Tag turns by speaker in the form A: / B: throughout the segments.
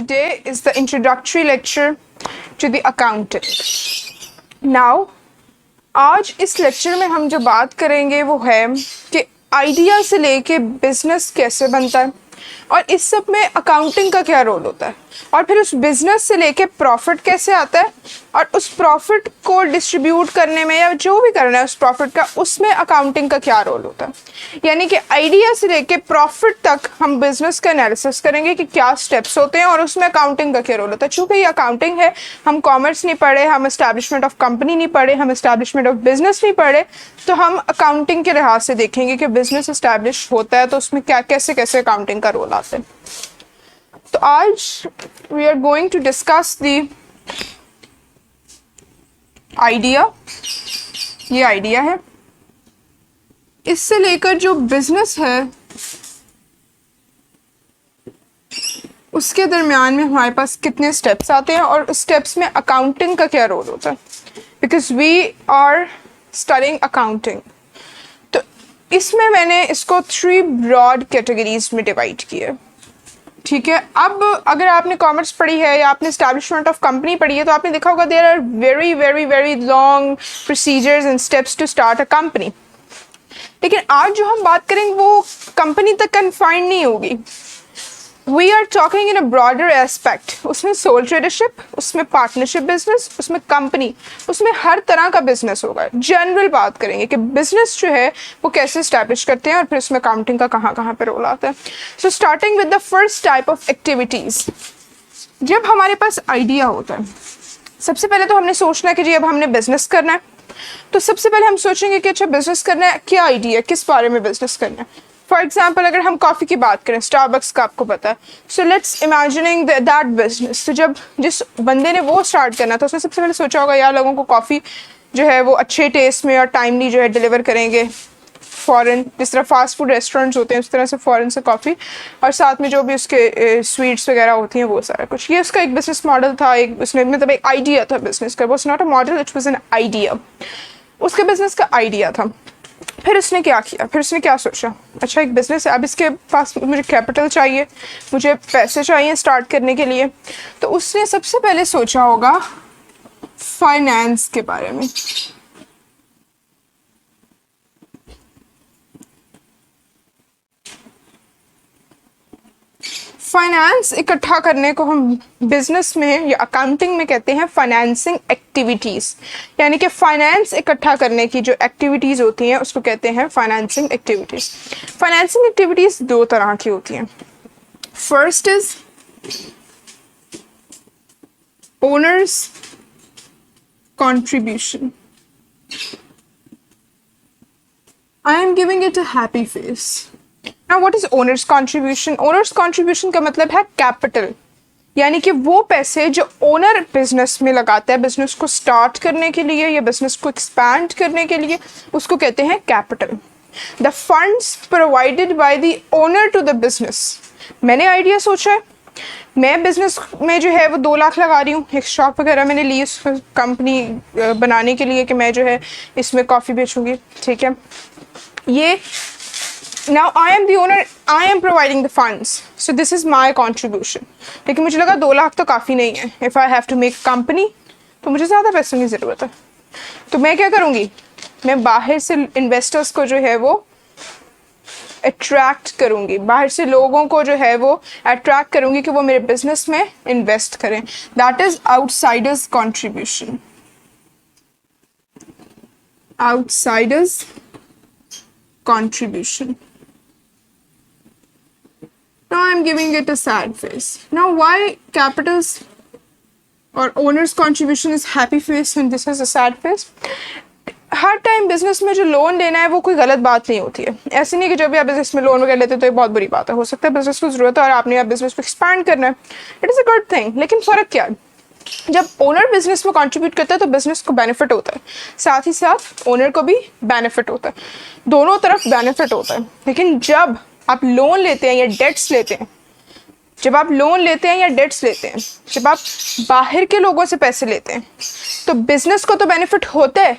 A: today is the introductory lecture to the accounting. Now, आज इस lecture में हम जो बात करेंगे वो है कि आइडिया से लेके बिजनेस कैसे बनता है और इस सब में अकाउंटिंग का क्या रोल होता है, और फिर उस बिजनेस से लेके प्रॉफिट कैसे आता है और उस प्रॉफिट को डिस्ट्रीब्यूट करने में या जो भी करना है उस प्रॉफिट का, उसमें अकाउंटिंग का क्या रोल होता है। यानी कि आइडिया से लेके प्रॉफिट तक हम बिजनेस का एनालिसिस करेंगे कि क्या स्टेप्स होते हैं और उसमें अकाउंटिंग का क्या रोल होता है। चूँकि ये अकाउंटिंग है, हम कॉमर्स नहीं पढ़े, हम एस्टैब्लिशमेंट ऑफ कंपनी नहीं पढ़े, हम एस्टैब्लिशमेंट ऑफ बिजनेस नहीं पढ़े, तो हम अकाउंटिंग के लिहाज से देखेंगे कि बिजनेस एस्टैब्लिश होता है तो उसमें क्या कैसे कैसे अकाउंटिंग का रोल आता है। तो आज we are going to discuss the idea. ये आइडिया है, इससे लेकर जो बिजनेस है उसके दरमियान में हमारे पास कितने स्टेप्स आते हैं और उस स्टेप्स में अकाउंटिंग का क्या रोल होता है, because we are studying accounting. तो इसमें मैंने इसको 3 ब्रॉड कैटेगरीज में डिवाइड किया। ठीक है, अब अगर आपने कॉमर्स पढ़ी है या आपने एस्टैब्लिशमेंट ऑफ कंपनी पढ़ी है तो आपने देखा होगा there are very very very long procedures and steps to start a company. लेकिन आज जो हम बात करेंगे वो कंपनी तक कन्फाइंड नहीं होगी। We are talking in a broader aspect. उसमें सोल ट्रेडरशिप, उसमें पार्टनरशिप बिजनेस, उसमें कंपनी, उसमें हर तरह का बिजनेस होगा। जनरल बात करेंगे कि बिजनेस जो है वो कैसे इस्टेब्लिश करते हैं और फिर उसमें अकाउंटिंग का कहाँ कहाँ पे रोल आता है। So starting with the first type of activities. जब हमारे पास आइडिया होता है, सबसे पहले तो हमने सोचना है कि जी अब हमने बिजनेस करना है, तो सबसे पहले हम सोचेंगे कि अच्छा बिजनेस करना है, क्या आइडिया, किस बारे में बिजनेस करना है। फॉर एग्जाम्पल अगर हम कॉफ़ी की बात करें, स्टारबक्स का आपको पता है, so let's imagining that business. तो जब जिस बंदे ने वो स्टार्ट करना था उसने सबसे पहले सोचा होगा यार लोगों को कॉफ़ी जो है वो अच्छे टेस्ट में और टाइमली जो है डिलीवर करेंगे। फ़ॉरेन जिस तरह फास्ट फूड रेस्टोरेंट्स होते हैं उस तरह से फ़ॉरेन से कॉफ़ी, और साथ में जो भी उसके स्वीट्स वगैरह होती हैं वो सारा कुछ। ये उसका एक बिजनेस मॉडल था, एक उसने मतलब एक आइडिया था बिजनेस का। Was not a model, it was an idea. उसके बिजनेस का आइडिया था। फिर उसने क्या किया, फिर उसने क्या सोचा, अच्छा एक बिज़नेस है, अब इसके पास मुझे कैपिटल चाहिए, मुझे पैसे चाहिए स्टार्ट करने के लिए। तो उसने सबसे पहले सोचा होगा फाइनेंस के बारे में। फाइनेंस इकट्ठा करने को हम बिजनेस में या अकाउंटिंग में कहते हैं फाइनेंसिंग एक्टिविटीज़। यानी कि फाइनेंस इकट्ठा करने की जो एक्टिविटीज़ होती हैं उसको कहते हैं फाइनेंसिंग एक्टिविटीज़। फाइनेंसिंग एक्टिविटीज़ 2 तरह की होती हैं। First is owners contribution. I am giving it a happy face. Now what is owners contribution? Owners contribution का मतलब है कैपिटल, यानी कि वो पैसे जो ओनर बिजनेस में लगाता है बिजनेस को स्टार्ट करने के लिए या बिजनेस को एक्सपैंड करने के लिए, उसको कहते हैं capital. The funds provided by the owner to the business. मैंने आइडिया सोचा है, मैं बिजनेस में जो है वो 2 लाख लगा रही हूँ, एक शॉप वगैरह मैंने ली उस कंपनी बनाने के लिए कि मैं जो है इसमें कॉफ़ी बेचूंगी। ठीक है, ये Now I am the owner, I am providing the funds, so this is my contribution. लेकिन मुझे लगा 2 लाख तो काफ़ी नहीं है। If I have to make a company, तो मुझे ज़्यादा पैसों की ज़रूरत है। तो मैं क्या करूँगी, मैं बाहर से इन्वेस्टर्स को जो है वो अट्रैक्ट करूँगी, बाहर से लोगों को जो है वो अट्रैक्ट करूँगी कि वो मेरे बिजनेस में इन्वेस्ट करें। That is outsiders contribution. Outsiders contribution. Now I'm giving it a sad face. Now why capitals or owners contribution is happy face and this is a sad face? Her time business में जो loan लेना है वो कोई गलत बात नहीं होती है। ऐसे नहीं कि जब भी आप बिजनेस में लोन वगैरह लेते हो तो ये बहुत बुरी बात है। हो सकता है बिजनेस को जरूरत है और आपने आप बिजनेस को एक्सपैंड करना है, it is a good thing. लेकिन फ़र्क क्या है, जब ओनर बिजनेस में कंट्रीब्यूट करता है तो बिजनेस को बेनिफिट होता है, साथ ही साथ ओनर को भी बेनिफिट होता है, दोनों तरफ बेनिफिट होता है। लेकिन जब आप लोन लेते हैं या डेट्स लेते हैं, जब आप लोन लेते हैं या डेट्स लेते हैं, जब आप बाहर के लोगों से पैसे लेते हैं तो बिजनेस को तो बेनिफिट होता है,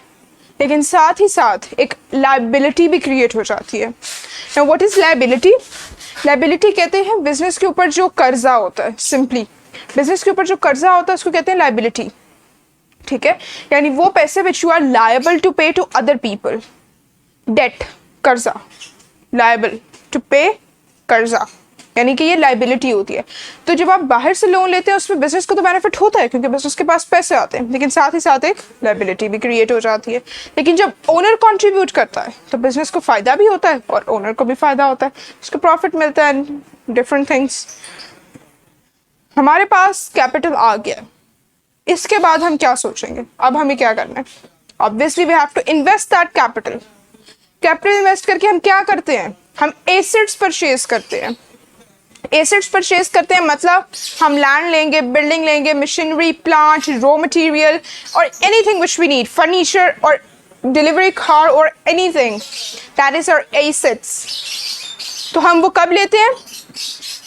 A: लेकिन साथ ही साथ एक लायबिलिटी भी क्रिएट हो जाती है। Now what is liability? Liability कहते हैं बिजनेस के ऊपर जो कर्जा होता है, सिंपली बिजनेस के ऊपर जो कर्जा होता है उसको कहते हैं लाइबिलिटी, ठीक है, यानी वो पैसे which you are liable to pay to other people. Debt कर्जा, लायबल टू पे कर्जा, यानी कि ये लाइबिलिटी होती है। तो जब आप बाहर से लोन लेते हैं उसमें बिजनेस को तो बेनिफिट होता है क्योंकि बिजनेस के पास पैसे आते हैं, लेकिन साथ ही साथ एक लाइबिलिटी भी क्रिएट हो जाती है। लेकिन जब ओनर कंट्रीब्यूट करता है तो बिजनेस को फ़ायदा भी होता है और ओनर को भी फ़ायदा होता है, उसको प्रॉफिट मिलता है, डिफरेंट थिंग्स। हमारे पास कैपिटल आ गया, इसके बाद हम क्या सोचेंगे, अब हमें क्या करना है? Obviously we have to invest that capital. Capital invest करके हम क्या करते हैं? हम एसेट्स परचेज करते हैं। एसेट्स परचेज करते हैं मतलब हम लैंड लेंगे, बिल्डिंग लेंगे, मशीनरी, प्लांट, रॉ मटेरियल और anything which we need, furniture और डिलीवरी कार और anything, that is our assets. तो हम वो कब लेते हैं?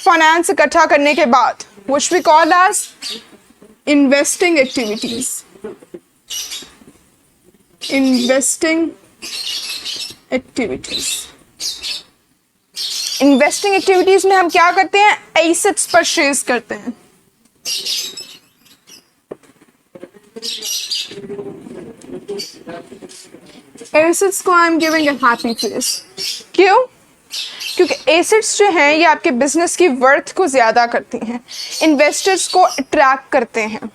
A: फाइनेंस इकट्ठा करने के बाद, which we call as investing activities. Investing activities. Investing activities में हम क्या करते हैं? एसेट्स परचेज करते हैं। एसेट्स को I am giving a happy face. क्यों? क्योंकि एसेट्स जो हैं ये आपके बिजनेस की वर्थ को ज़्यादा करती हैं, इन्वेस्टर्स को अट्रैक्ट करते हैं।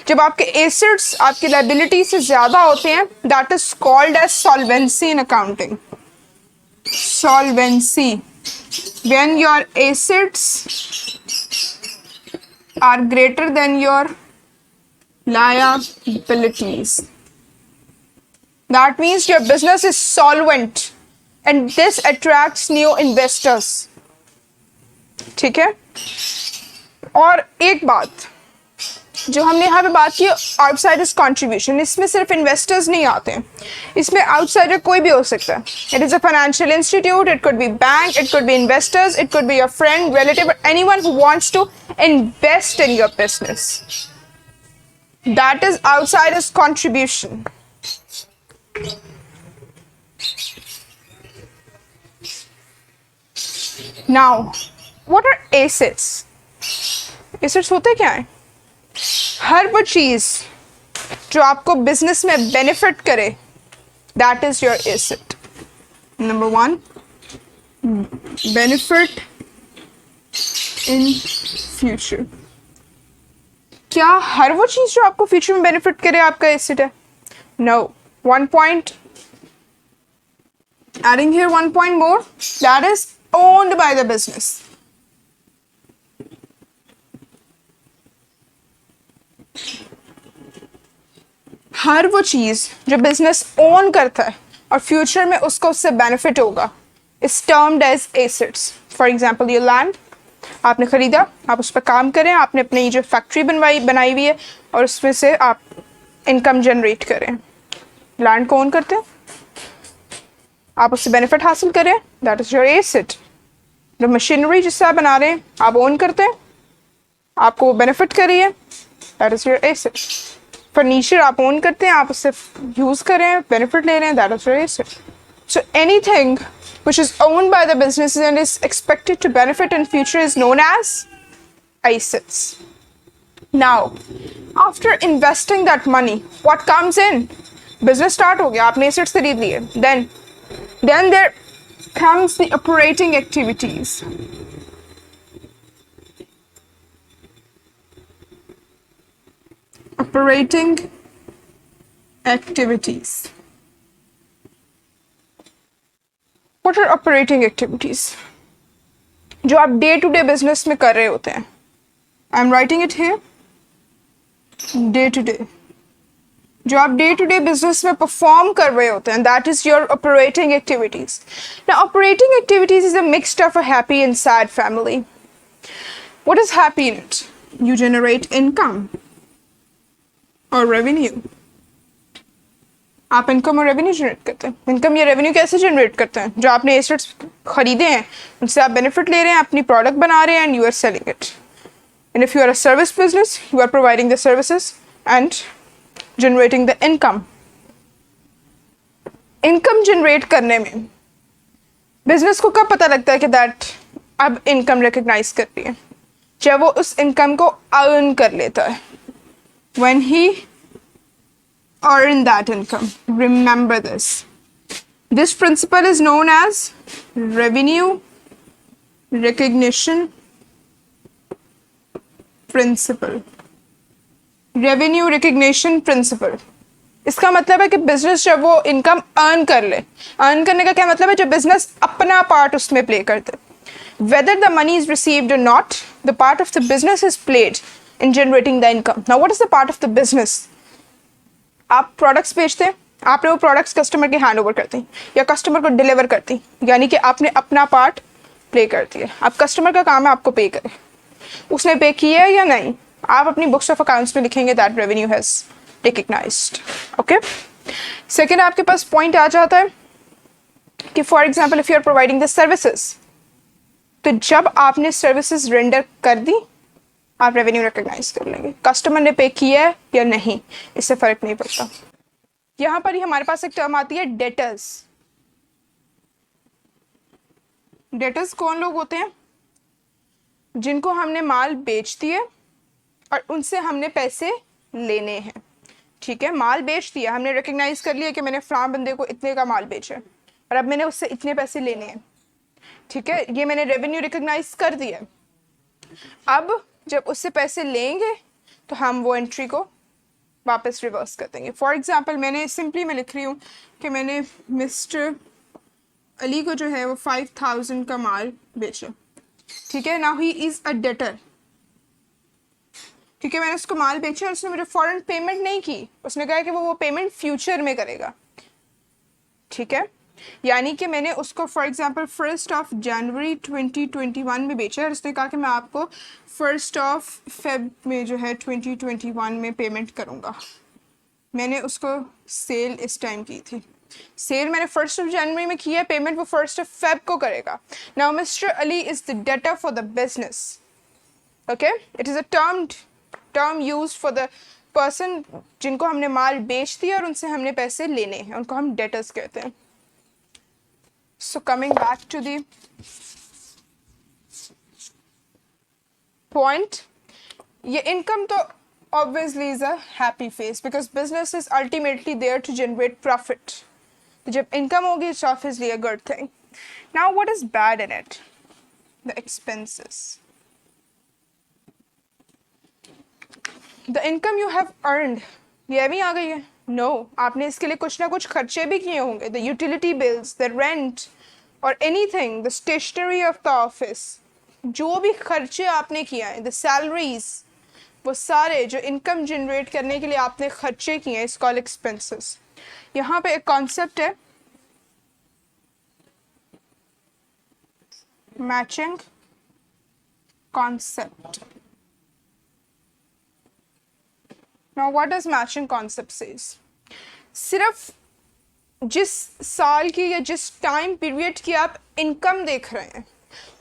A: जब आपके एसेट्स आपकी लायबिलिटी से ज़्यादा होते हैं, that is called as solvency in accounting. Solvency, when your assets are greater than your liabilities. That means your business is solvent and this attracts new investors. ठीक है? और एक बात जो हमने यहाँ पे बात की, आउटसाइडर्स कंट्रीब्यूशन, इसमें सिर्फ इन्वेस्टर्स नहीं आते हैं, इसमें आउटसाइडर कोई भी हो सकता है। It is a financial institute, it could be bank, it could be investors, it could be your friend, relative, anyone who wants to invest in your business. That is outsiders contribution. Now, what are assets? Assets होते क्या है? हर वो चीज जो आपको business में benefit करे, that is your asset. Number one, benefit in future. क्या हर वो चीज जो आपको फ्यूचर में बेनिफिट करे आपका एसेट है? No. One point, adding here one point more, that is owned by the business. हर वो चीज जो बिजनेस ओन करता है और फ्यूचर में उसको उससे बेनिफिट होगा is termed as assets. For example, ये लैंड आपने खरीदा, आप उस पर काम करें, आपने अपनी जो फैक्ट्री बनाई हुई है और उसमें से आप इनकम जनरेट करें। लैंड को ओन करते हैं, आप उससे बेनिफिट हासिल करें, दैट इज योर एसेट। जो मशीनरी जिससे आप बना रहे हैं आप ओन करते हैं, आपको बेनिफिट करिए, that is your asset. Furniture आप ओन करते हैं, आप उससे यूज करें, बेनिफिट ले रहे हैं, that is your asset. So anything which is owned by the business and is expected to benefit in future is known as assets. Now, after investing that money, what comes in? Business start हो गया, आपने assets खरीद लिए. Then there comes the operating activities. Operating activities. What are operating activities? जो आप day to day business में कर रहे होते हैं। I am writing it here, day to day, जो आप डे टू डे बिजनेस में परफॉर्म कर रहे होते हैं, that is your operating activities. Now operating activities is a mixed of a happy and sad family. What is happy in it? You generate income और revenue. आप income और revenue generate करते हैं। इनकम या रेवेन्यू कैसे generate करते हैं? जो आपने एसेट्स खरीदे हैं उनसे आप बेनिफिट ले रहे हैं, अपनी प्रोडक्ट बना रहे हैं and you are selling it. And if you are a service business, you are providing the services and generating the income. Income generate करने में बिजनेस को कब पता लगता है कि दैट अब इनकम रिकग्नाइज कर रही है? जब वो उस इनकम को अर्न कर लेता है, when he earn that income. Remember this. This principle is known as revenue recognition principle. Revenue recognition principle. इसका मतलब है कि बिजनेस जब वो इनकम अर्न कर ले, अर्न करने का क्या मतलब है, जब बिजनेस अपना पार्ट उसमें प्ले करते, whether the money is received or not, the part of the business is played in generating the income. Now what is the part of the business? आप प्रोडक्ट्स बेचते हैं, आपने वो प्रोडक्ट्स कस्टमर के hand over करते हैं या customer को डिलीवर करती, यानी कि आपने अपना पार्ट प्ले कर दिया। अब कस्टमर का काम है आपको पे करे, उसने पे किया है या नहीं, आप अपनी बुक्स ऑफ अकाउंट्स में लिखेंगे that revenue has recognized. Okay, second आपके पास पॉइंट आ जाता है कि for example if you are providing the services, तो जब आपने सर्विसेज रेंडर कर दी आप रेवेन्यू रिकॉग्नाइज कर लेंगे, कस्टमर ने पे किया है या नहीं इससे फर्क नहीं पड़ता। यहां पर ही हमारे पास एक टर्म आती है डेटर्स। डेटर्स कौन लोग होते हैं? जिनको हमने माल बेच दिए और उनसे हमने पैसे लेने हैं। ठीक है, माल बेच दिया, हमने रिकॉग्नाइज कर लिया कि मैंने फलां बंदे को इतने का माल बेचा और अब मैंने उससे इतने पैसे लेने हैं। ठीक है, ये मैंने रेवेन्यू रिकॉग्नाइज कर दिया। अब जब उससे पैसे लेंगे तो हम वो एंट्री को वापस रिवर्स कर देंगे। फॉर एग्जाम्पल मैंने सिंपली मैं लिख रही हूँ कि मैंने मिस्टर अली को जो है वो 5000 का माल बेचा। ठीक है, now he is a debtor, क्योंकि मैंने उसको माल बेचा और उसने मुझे फॉरन पेमेंट नहीं की, उसने कहा कि वो पेमेंट फ्यूचर में करेगा। ठीक है, यानी कि मैंने उसको फॉर एग्जांपल 1 जनवरी 2021 में बेचा है और उसने कहा कि मैं आपको 1 फेब में जो है 2021 में पेमेंट करूँगा। मैंने उसको सेल इस टाइम की थी, सेल मैंने 1 जनवरी में किया है, पेमेंट वो 1 फेब को करेगा। Now mister Ali is the debtor for the business. Okay, it is a term used for the person जिनको हमने माल बेच दिया और उनसे हमने पैसे लेने हैं, उनको हम डेटर्स कहते हैं। So coming back to the point, ये income तो obviously is a happy face because business is ultimately there to generate profit. तो जब income होगी it's obviously a good thing. Now what is bad in it? The expenses. The income you have earned, ये भी आ गई है? No, आपने इसके लिए कुछ ना कुछ खर्चे भी किए होंगे, the utility bills, the rent और anything, the stationery of the office, जो भी खर्चे आपने किया है, the salaries, वो सारे जो इनकम जनरेट करने के लिए आपने खर्चे किए हैं, इसको एक्सपेंसेस। यहाँ पे एक कॉन्सेप्ट है matching concept. Now what does matching concept says? सिर्फ जिस साल की या जिस टाइम पीरियड की आप इनकम देख रहे हैं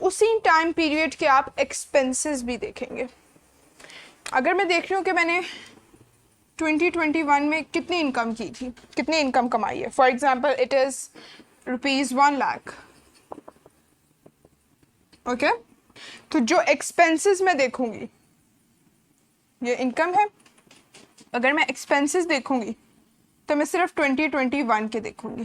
A: उसी टाइम पीरियड के आप एक्सपेंसेस भी देखेंगे। अगर मैं देख रही हूँ कि मैंने 2021 में कितनी इनकम की थी, कितनी इनकम कमाई है, for example it is ₹1 lakh. Okay, तो जो एक्सपेंसेस मैं देखूंगी, ये इनकम है, अगर मैं एक्सपेंसेस देखूंगी तो मैं सिर्फ 2021 के देखूंगी,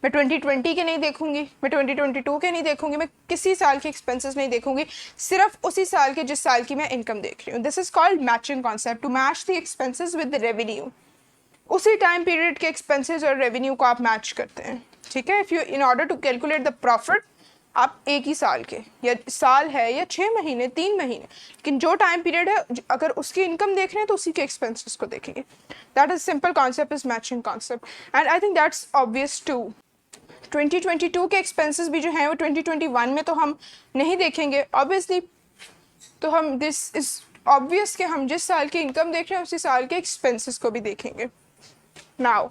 A: मैं 2020 के नहीं देखूंगी, मैं 2022 के नहीं देखूंगी, मैं किसी साल के एक्सपेंसेस नहीं देखूंगी, सिर्फ उसी साल के जिस साल की मैं इनकम देख रही हूँ। This is called matching concept, to match the expenses with the revenue. उसी टाइम पीरियड के एक्सपेंसेस और रेवेन्यू को आप मैच करते हैं। ठीक है, if you in order to calculate the profit, आप एक ही साल के या साल है या 6 महीने 3 महीने, लेकिन जो टाइम पीरियड है अगर उसकी इनकम देख रहे हैं तो उसी के एक्सपेंसेस को देखेंगे। That is simple concept is matching concept and I think that's obvious too. 2022 के एक्सपेंसेस भी जो हैं वो 2021 में तो हम नहीं देखेंगे ऑब्वियसली, तो हम दिस इज ऑब्वियस कि हम जिस साल की इनकम देख रहे हैं उसी साल के एक्सपेंसेस को भी देखेंगे। नाउ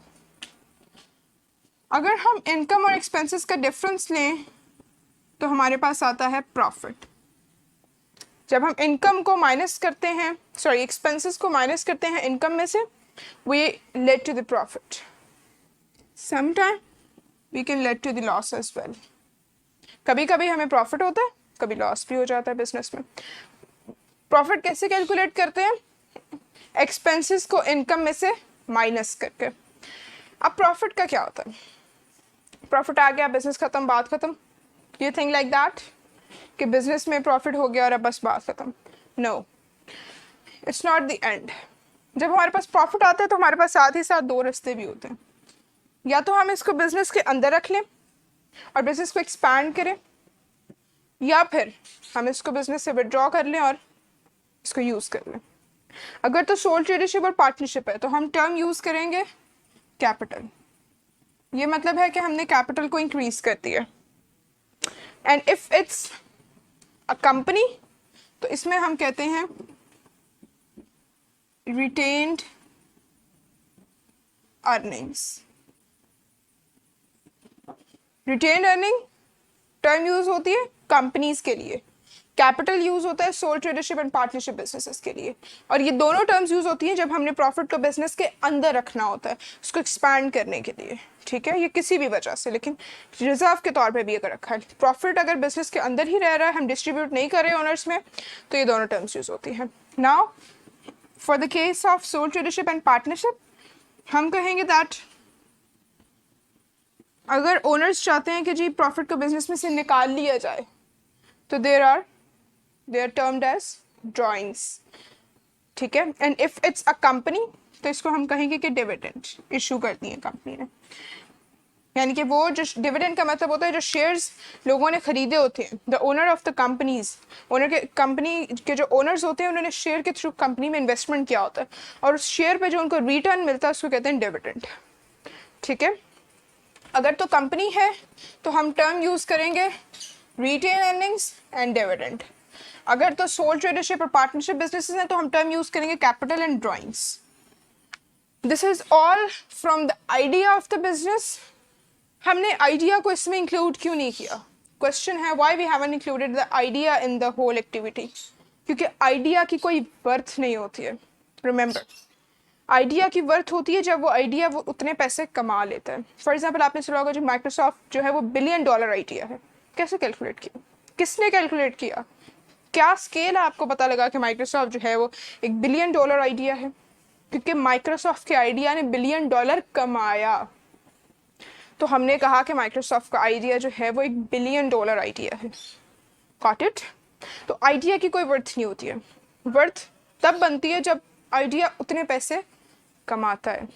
A: अगर हम इनकम और एक्सपेंसेस का डिफरेंस लें तो हमारे पास आता है प्रॉफिट। जब हम इनकम को माइनस करते हैं, सॉरी एक्सपेंसेस को माइनस करते हैं इनकम में से, we led to the profit. Sometime we can led to the loss as well. कभी कभी हमें प्रॉफिट होता है, कभी लॉस भी हो जाता है बिजनेस में। प्रॉफिट कैसे कैलकुलेट करते हैं? एक्सपेंसेस को इनकम में से माइनस करके। अब प्रॉफिट का क्या होता है? प्रॉफिट आ गया, बिजनेस खत्म, बात खत्म। यू थिंक लाइक दैट कि बिजनेस में प्रॉफिट हो गया और अब बस बात खत्म? No, it's not the end. जब हमारे पास प्रॉफिट आता है तो हमारे पास साथ ही साथ दो रास्ते भी होते हैं। या तो हम इसको बिजनेस के अंदर रख लें और बिजनेस को एक्सपैंड करें, या फिर हम इसको बिजनेस से विड्रॉ कर लें और इसको यूज़ कर लें। अगर तो सोल ट्रेडरशिप और पार्टनरशिप है तो हम टर्म यूज़ करेंगे कैपिटल। ये मतलब है कि हमने कैपिटल को इंक्रीज कर दिया। And if it's a company तो इसमें हम कहते हैं retained earnings. Retained earning term use होती है कंपनीज के लिए, कैपिटल यूज होता है soul tradership and partnership businesses के लिए। और ये दोनों टर्म्स यूज होती हैं जब हमने प्रॉफिट को बिजनेस के अंदर रखना होता है, उसको एक्सपैंड करने के लिए। ठीक है, ये किसी भी वजह से, लेकिन रिजर्व के तौर पे भी अगर रखा है, प्रॉफिट अगर बिजनेस के अंदर ही रह रहा है, हम डिस्ट्रीब्यूट नहीं कर रहे ओनर्स में, तो ये दोनों टर्म्स यूज होती हैं। Now for the case of sole tradership and partnership हम कहेंगे दैट अगर ओनर्स चाहते हैं कि जी प्रॉफिट को बिजनेस में से निकाल लिया जाए तो they are termed as drawings. ठीक है, and if it's a company तो इसको हम कहेंगे कि डिविडेंड इशू करती है कंपनी ने। यानी कि वो जो डिविडेंड का मतलब होता है जो शेयर्स लोगों ने खरीदे होते हैं, the owner of the companies, owner के कंपनी के जो ओनर्स होते हैं उन्होंने शेयर के थ्रू कंपनी में इन्वेस्टमेंट किया होता है और उस शेयर पे जो उनको रिटर्न मिलता है उसको कहते हैं डिविडेंड। ठीक है, अगर तो कंपनी है तो हम टर्म यूज करेंगे रिटेन अर्निंग्स एंड डिविडेंड। अगर तो सोल ट्रेडरशिप और पार्टनरशिप बिजनेसेस हैं तो हम टर्म यूज करेंगे capital and drawings. This is all from the idea of the business. हमने आइडिया को इसमें इंक्लूड क्यों नहीं किया? क्वेश्चन है why we haven't included the idea in the whole activity. क्योंकि आइडिया की कोई वर्थ नहीं होती है। रिमेंबर, आइडिया की वर्थ होती है जब वो आइडिया वो उतने पैसे कमा लेता है। फॉर एग्जाम्पल आपने सुना होगा जो माइक्रोसॉफ्ट जो है वो $1 बिलियन आइडिया है। कैसे कैलकुलेट किया? किसने कैलकुलेट किया? क्या स्केल है आपको पता लगा कि माइक्रोसॉफ्ट जो है वो $1 बिलियन आइडिया है? क्योंकि माइक्रोसॉफ्ट के आइडिया ने $1 बिलियन कमाया। तो हमने कहा कि माइक्रोसॉफ्ट का आइडिया जो है वो $1 बिलियन आइडिया है। Got it? तो आइडिया की कोई वर्थ नहीं होती है। वर्थ तब बनती है जब आइडिया उतने पैसे कमाता है।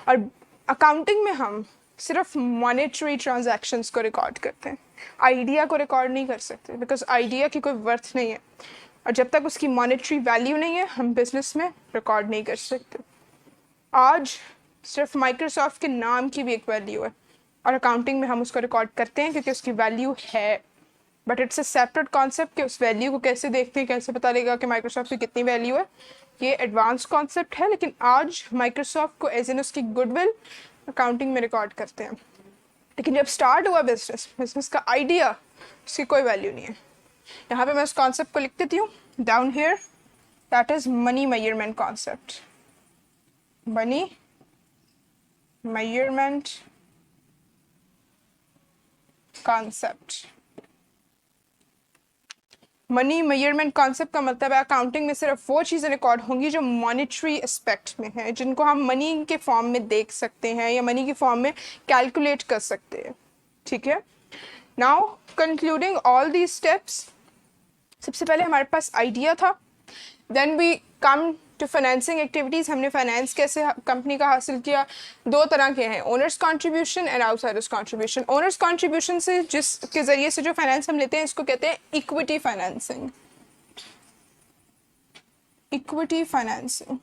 A: और अकाउंटिंग में हम सिर्फ मॉनेटरी ट्रांजैक्शंस को रिकॉर्ड करते हैं, आइडिया को रिकॉर्ड नहीं कर सकते, बिकॉज आइडिया की कोई वर्थ नहीं है और जब तक उसकी मॉनेटरी वैल्यू नहीं है हम बिजनेस में रिकॉर्ड नहीं कर सकते। आज सिर्फ माइक्रोसॉफ्ट के नाम की भी एक वैल्यू है और अकाउंटिंग में हम उसको रिकॉर्ड करते हैं क्योंकि उसकी वैल्यू है, but it's a separate concept कि उस वैल्यू को कैसे देखते हैं, कैसे पता लगेगा कि माइक्रोसॉफ्ट की कितनी वैल्यू है। ये एडवांस कॉन्सेप्ट है, लेकिन आज माइक्रोसॉफ्ट को एज इन उसकी गुडविल अकाउंटिंग में रिकॉर्ड करते हैं। लेकिन जब स्टार्ट हुआ बिजनेस का आइडिया, उसकी कोई वैल्यू नहीं है। यहाँ पे मैं उस कॉन्सेप्ट को लिख देती हूँ down here, that is money measurement concept. Money measurement concept. Money measurement concept का मतलब है अकाउंटिंग में सिर्फ वो चीज़ें रिकॉर्ड होंगी जो मॉनेटरी एस्पेक्ट में है, जिनको हम मनी के फॉर्म में देख सकते हैं या मनी के फॉर्म में कैलकुलेट कर सकते हैं। ठीक है, now concluding all the steps, सबसे पहले हमारे पास आइडिया था, then we come to financing activities. हमने फाइनेंस कैसे कंपनी का हासिल किया? दो तरह के हैं, owners contribution and outsiders contribution. Owners contribution से जिसके ज़रिए से जो फाइनेंस हम लेते हैं इसको कहते हैं इक्विटी फाइनेंसिंग। Equity financing.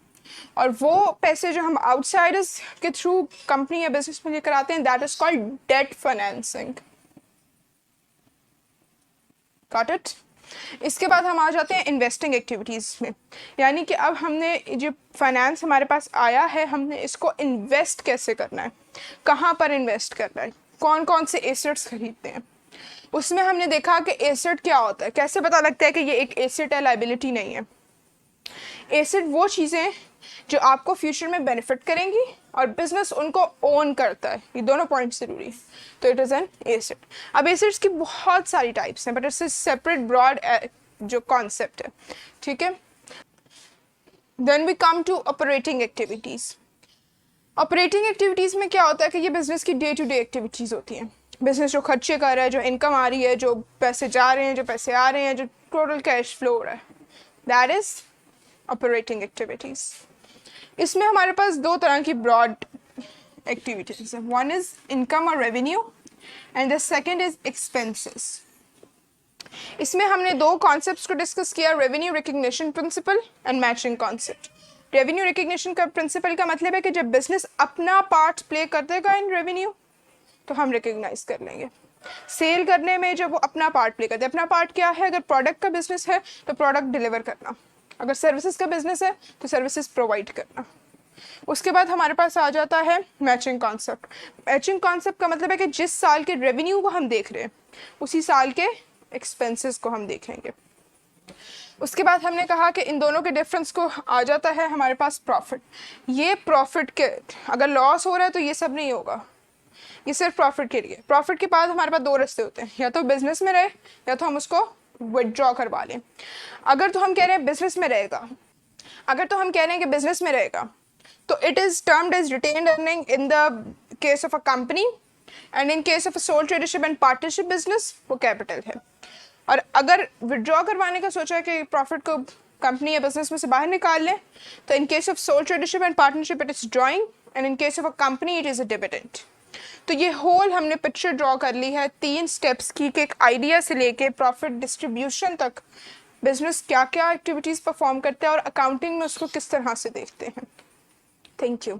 A: और वो पैसे जो हम आउटसाइडर्स के थ्रू कंपनी या बिजनेस में लेकर आते हैं, that is called debt financing. Got it? इसके बाद हम आ जाते हैं इन्वेस्टिंग एक्टिविटीज़ में, यानी कि अब हमने जो फाइनेंस हमारे पास आया है हमने इसको इन्वेस्ट कैसे करना है, कहाँ पर इन्वेस्ट करना है, कौन कौन से एसेट्स खरीदते हैं। उसमें हमने देखा कि एसेट क्या होता है, कैसे पता लगता है कि ये एक एसेट है, लाइबिलिटी नहीं है। एसेट वो चीज़ें जो आपको फ्यूचर में बेनिफिट करेंगी और बिजनेस उनको ओन करता है, ये दोनों पॉइंट्स जरूरी है, तो इट इज़ एन एसेट। अब एसेट्स की बहुत सारी टाइप्स हैं, बट इट्स सेपरेट ब्रॉड जो कॉन्सेप्ट है, ठीक है। Then we come to operating activities. Operating activities में क्या होता है कि ये बिजनेस की डे टू डे एक्टिविटीज़ होती हैं। बिजनेस जो खर्चे कर रहा है, जो इनकम आ रही है, जो पैसे जा रहे हैं, जो पैसे आ रहे हैं, जो टोटल कैश फ्लो हो रहा है, दैट इज ऑपरेटिंग एक्टिविटीज़। इसमें हमारे पास दो तरह की ब्रॉड एक्टिविटीज़ है। वन इज इनकम और revenue and the second is expenses. इसमें हमने दो कॉन्सेप्ट्स को डिस्कस किया, revenue recognition principle and matching concept. Revenue recognition का प्रिंसिपल का मतलब है कि जब बिजनेस अपना पार्ट प्ले कर देगा इन रेवेन्यू तो हम रिकग्नाइज कर लेंगे। सेल करने में जब वो अपना पार्ट प्ले करते हैं, अपना पार्ट क्या है? अगर प्रोडक्ट का बिजनेस है तो प्रोडक्ट डिलीवर करना, अगर सर्विसेज का बिजनेस है तो सर्विसेज प्रोवाइड करना। उसके बाद हमारे पास आ जाता है मैचिंग कॉन्सेप्ट। मैचिंग कॉन्सेप्ट का मतलब है कि जिस साल के रेवेन्यू को हम देख रहे हैं उसी साल के एक्सपेंसेस को हम देखेंगे। उसके बाद हमने कहा कि इन दोनों के डिफरेंस को आ जाता है हमारे पास प्रॉफिट। ये प्रॉफिट के अगर लॉस हो रहा है तो ये सब नहीं होगा, ये सिर्फ प्रॉफिट के लिए। प्रॉफिट के बाद हमारे पास दो रास्ते होते हैं, या तो बिजनेस में रहे या तो हम उसको विदड्रॉ करवा लें। अगर तो हम कह रहे हैं बिजनेस में रहेगा, अगर तो हम कह रहे हैं कि बिजनेस में रहेगा तो it is termed as retained earning in the case of a company and in case of a sole tradership and partnership business वो कैपिटल है। और अगर विड्रॉ करवाने का सोचा है कि प्रॉफिट को कंपनी या बिजनेस में से बाहर निकाल लें तो in case of sole tradership and partnership it is drawing and in case of a company it is a dividend. तो ये होल हमने पिक्चर ड्रॉ कर ली है 3 स्टेप्स की कि एक आइडिया से लेके प्रॉफिट डिस्ट्रीब्यूशन तक बिजनेस क्या क्या एक्टिविटीज़ परफॉर्म करते हैं और अकाउंटिंग में उसको किस तरह से देखते हैं। Thank you.